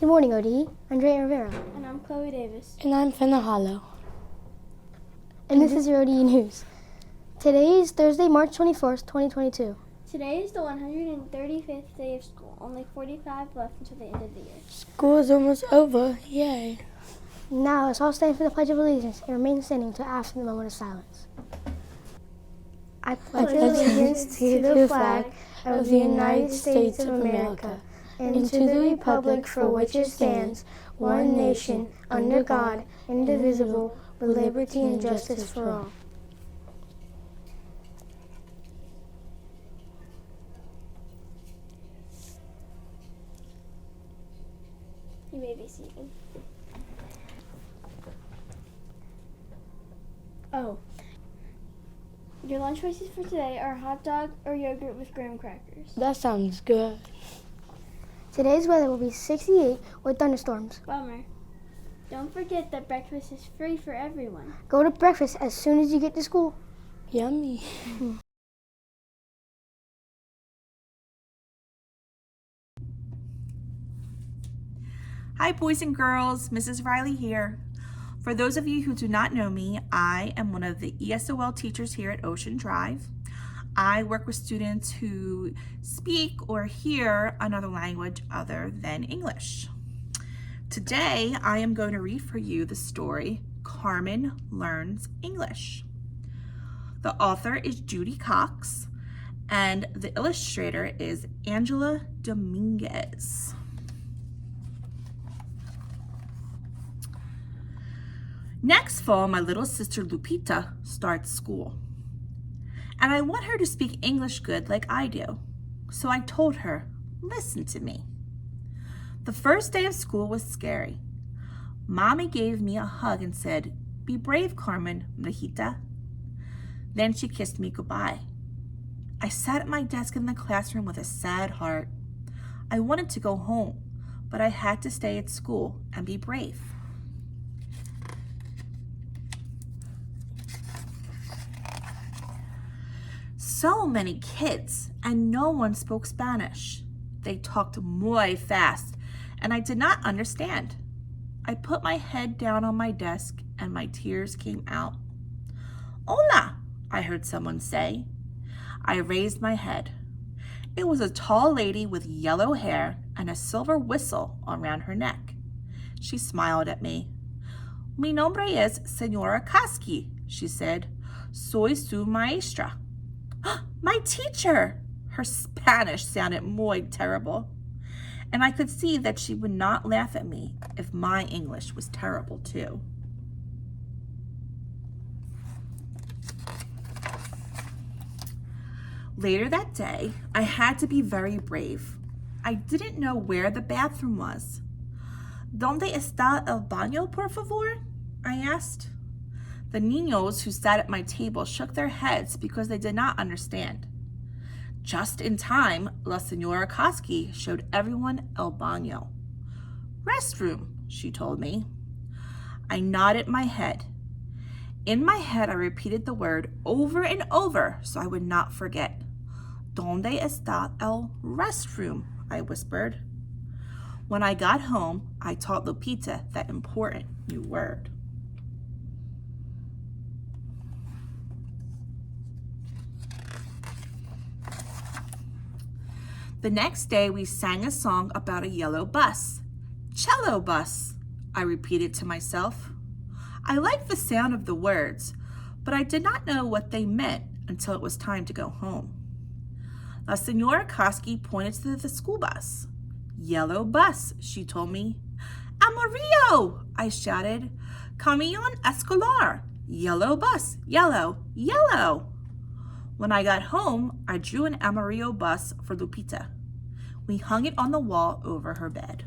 Good morning, ODE. I'm Dre Rivera. And I'm Chloe Davis. And I'm Finna Hollow. And this is your ODE News. Today is Thursday, March 24th, 2022. Today is the 135th day of school. Only 45 left until the end of the year. School is almost over. Yay. Now let's all stand for the Pledge of Allegiance and remain standing until after the moment of silence. I pledge allegiance to the flag of the United States of America and to the republic for which it stands, one nation, under God, indivisible, with liberty and justice for all. You may be seated. Oh. Your lunch choices for today are hot dog or yogurt with graham crackers. That sounds good. Today's weather will be 68 with thunderstorms. Bummer. Don't forget that breakfast is free for everyone. Go to breakfast as soon as you get to school. Yummy. Hi boys and girls, Mrs. Riley here. For those of you who do not know me, I am one of the ESOL teachers here at Ocean Drive. I work with students who speak or hear another language other than English. Today, I am going to read for you the story, Carmen Learns English. The author is Judy Cox, and the illustrator is Angela Dominguez. Next fall, my little sister Lupita starts school. And I want her to speak English good like I do. So I told her, listen to me. The first day of school was scary. Mommy gave me a hug and said, be brave, Carmen, mijita. Then she kissed me goodbye. I sat at my desk in the classroom with a sad heart. I wanted to go home, but I had to stay at school and be brave. So many kids, and no one spoke Spanish. They talked muy fast, and I did not understand. I put my head down on my desk, and my tears came out. Hola, I heard someone say. I raised my head. It was a tall lady with yellow hair and a silver whistle around her neck. She smiled at me. Mi nombre es Señora Kasky, she said. Soy su maestra. My teacher! Her Spanish sounded muy terrible. And I could see that she would not laugh at me if my English was terrible too. Later that day, I had to be very brave. I didn't know where the bathroom was. ¿Dónde está el baño, por favor? I asked. The niños who sat at my table shook their heads because they did not understand. Just in time, La Señora Kasky showed everyone el baño. Restroom, she told me. I nodded my head. In my head, I repeated the word over and over so I would not forget. ¿Dónde está el restroom? I whispered. When I got home, I taught Lupita that important new word. The next day, we sang a song about a yellow bus. Cello bus, I repeated to myself. I liked the sound of the words, but I did not know what they meant until it was time to go home. La Señora Kasky pointed to the school bus. Yellow bus, she told me. Amarillo, I shouted. Camión escolar. Yellow bus, yellow, yellow. When I got home, I drew an amarillo bus for Lupita. We hung it on the wall over her bed.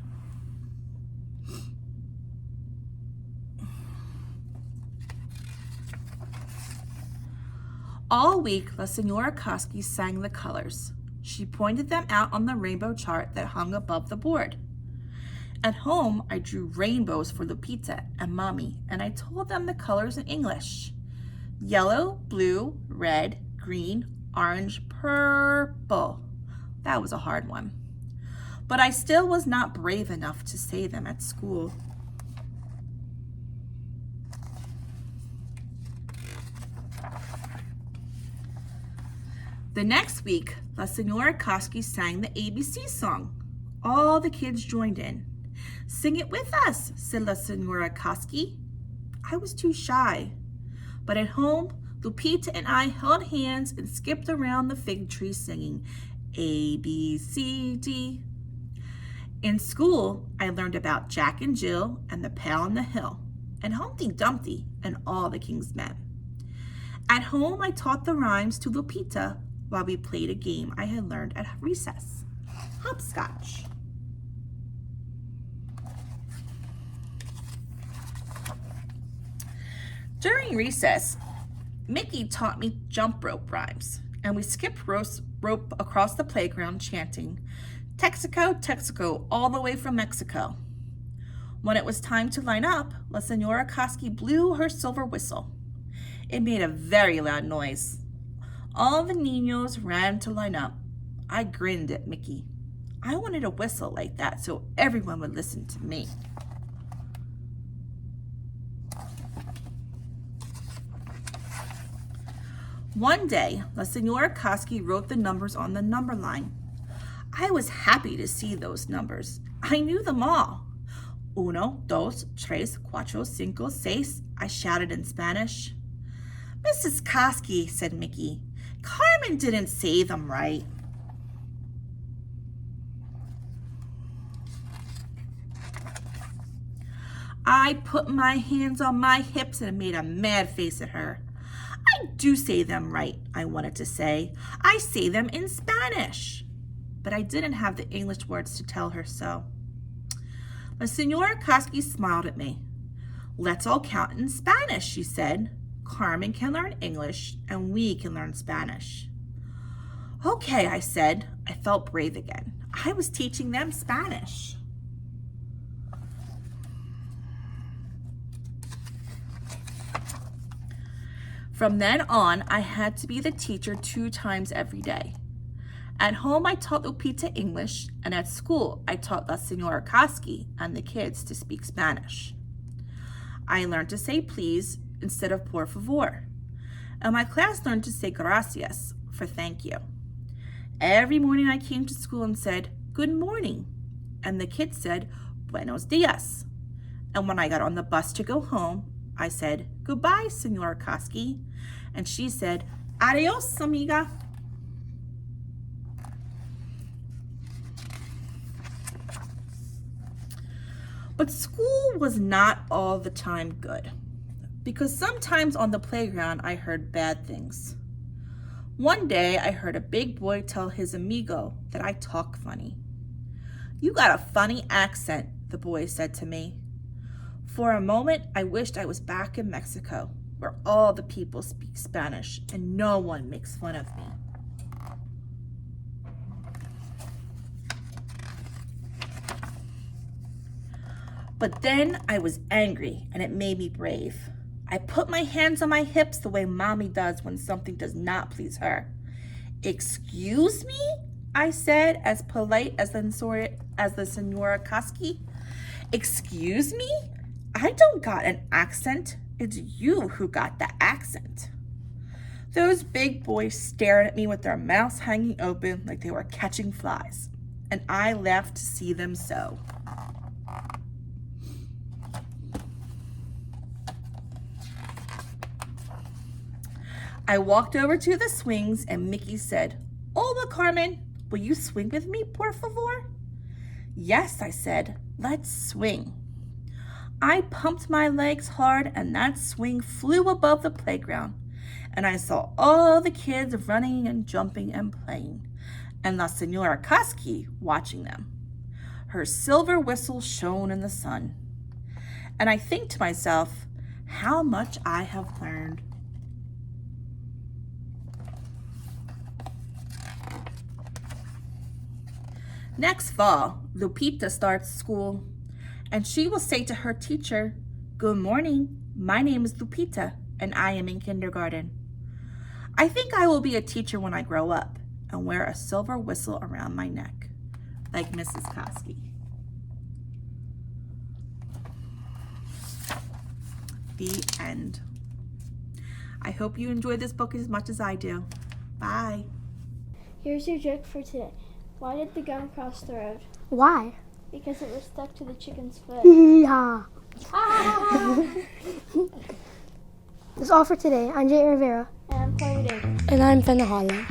All week, La Señora Kasky sang the colors. She pointed them out on the rainbow chart that hung above the board. At home, I drew rainbows for Lupita and Mommy, and I told them the colors in English. Yellow, blue, red, green, orange, purple. That was a hard one. but I still was not brave enough to say them at school. The next week, La Senora Koski sang the ABC song. All the kids joined in. "Sing it with us," said La Senora Koski. I was too shy, but at home, Lupita and I held hands and skipped around the fig tree singing A, B, C, D. In school, I learned about Jack and Jill and the Pail on the Hill and Humpty Dumpty and all the king's men. At home, I taught the rhymes to Lupita while we played a game I had learned at recess, hopscotch. During recess, Mickey taught me jump rope rhymes, and we skipped rope across the playground chanting, "Texaco, Texaco, all the way from Mexico." When it was time to line up, La Senora Koski blew her silver whistle. It made a very loud noise. All the niños ran to line up. I grinned at Mickey. I wanted a whistle like that so everyone would listen to me. One day, La Senora Koski wrote the numbers on the number line. I was happy to see those numbers. I knew them all. Uno, dos, tres, cuatro, cinco, seis, I shouted in Spanish. "Mrs. Koski," said Mickey, "Carmen didn't say them right." I put my hands on my hips and made a mad face at her. "I do say them right," I wanted to say. "I say them in Spanish." But I didn't have the English words to tell her so. La Senora Koski smiled at me. "Let's all count in Spanish," she said. "Carmen can learn English and we can learn Spanish." "Okay," I said. I felt brave again. I was teaching them Spanish. From then on, I had to be the teacher 2 times every day. At home, I taught Lupita English, and at school, I taught La Senora Koski and the kids to speak Spanish. I learned to say please instead of por favor, and my class learned to say gracias for thank you. Every morning I came to school and said, "Good morning," and the kids said, "Buenos dias." And when I got on the bus to go home, I said, "Goodbye, Senora Koski," and she said, "Adios, amiga." But school was not all the time good, because sometimes on the playground I heard bad things. One day I heard a big boy tell his amigo that I talk funny. "You got a funny accent," the boy said to me. For a moment, I wished I was back in Mexico, where all the people speak Spanish and no one makes fun of me. But then I was angry, and it made me brave. I put my hands on my hips the way Mommy does when something does not please her. "Excuse me?" I said, as polite as the Senora Koski. "Excuse me? I don't got an accent. It's you who got the accent." Those big boys stared at me with their mouths hanging open like they were catching flies, and I laughed to see them so. I walked over to the swings and Mickey said, "Hola, Carmen, will you swing with me, por favor?" "Yes," I said, "let's swing." I pumped my legs hard and that swing flew above the playground, and I saw all the kids running and jumping and playing, and La Senora Koski watching them. Her silver whistle shone in the sun. And I think to myself, how much I have learned. Next fall, Lupita starts school, and she will say to her teacher, "Good morning, my name is Lupita, and I am in kindergarten." I think I will be a teacher when I grow up and wear a silver whistle around my neck. like Mrs. Kosky. The end. I hope you enjoyed this book as much as I do. Bye. Here's your joke for today. Why did the gum cross the road? Why? Because it was stuck to the chicken's foot. Yeehaw. That's all for today. I'm Jay Rivera. And I'm Chloe Davis. And I'm Fenna Hollow.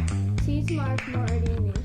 See you tomorrow for more Ardean news.